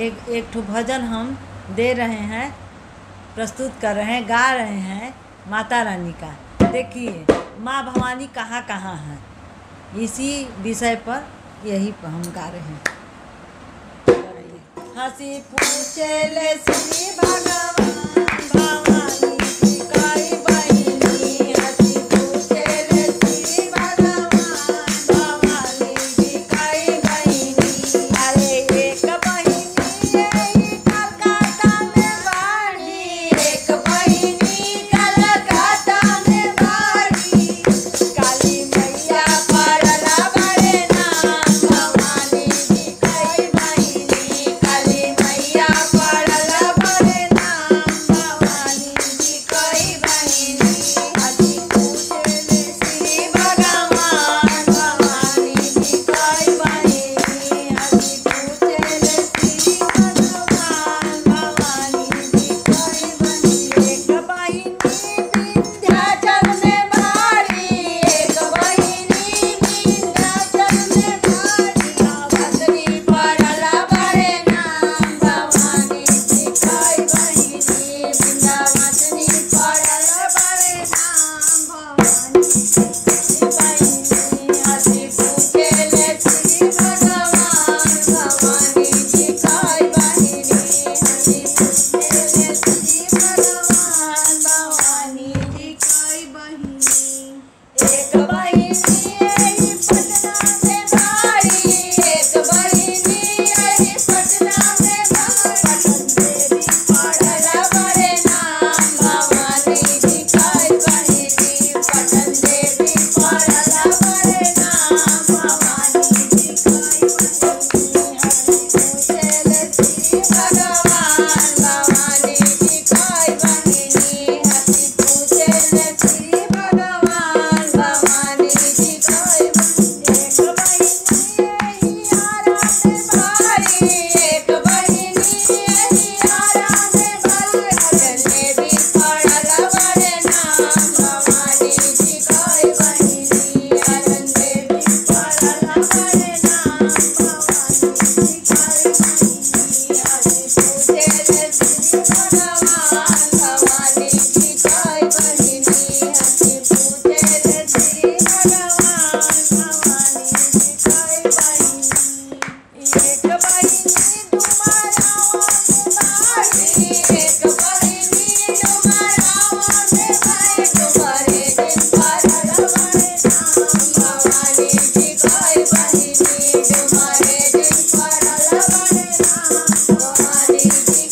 एक ठो भजन हम दे रहे हैं, प्रस्तुत कर रहे हैं, गा रहे हैं माता रानी का। देखिए माँ भवानी कहाँ कहाँ हैं, इसी विषय पर यही पर हम गा रहे हैं। हंसी पूछे ले श्री भगवान भवानी की काई बहिनी, हंसी पूछे ले श्री भगवान भवानी की काई बहिनी। अरे एक बहिनी यही कलकत्ता में बाड़ी, एक बहिनी कलकत्ता में बाड़ी। काली मैया पड़ला बड़े नाम भवानी की काई बहिनी, काली मैया पड़ला बड़े नाम भवानी की काई बहिनी। हंसी पूछे ले श्री भगवान भवानी की काई बहिनी, हंसी पूछे ले श्री भगवान भवानी की काई बहिनी। एक बहिनी विंध्याचल में बाड़ी, एक बहिनी विंध्याचल में बाड़ी। भद्री पड़ला बड़े नाम भवानी की काई बहिनी, विंध्याचली पड़ला बड़े नाम भवानी की बहिनी। हंसी पूछे ले श्री भगवान भवानी की काई बहिनी, हंसी पूछे ले श्री भगवान भवानी की काई बहिनी। एक बहिनी यही पटना में बाड़ी, एक बहिनी यही पटना में बाड़ी। पटन देवी पड़ला बड़े नाम भवानी की काई बहिनी, पटन देवी पड़ला बड़े नाम भवानी की काई बहिनी। हंसी पूछे ले श्री भगवान भवानी की काई बहिनी, हंसी पूछे ले श्री भगवान भवानी की काई बहिनी। एक बहिनी यही आरा में बाड़ी, एक बहिनी यही आरा में बाड़ी। पटन देवी पड़ला बड़े नाम भवानी की काई बहिनी, पटन देवी पड़ला बड़े नाम भवानी की काई बहिनी। हंसी पूछे ले श्री भगवान भवानी की काई बहिनी, हंसी पूछे ले श्री भगवान भवानी की काई बहिनी। एक बहिनी डुमरावा में बाड़ी, एक बहिनी डुमरावा में बाड़ी। डुमरे दिन पड़ला बड़े नाम भवानी की काई बहिनी, डुमरे दिन पड़ला बड़े नाम भवानी की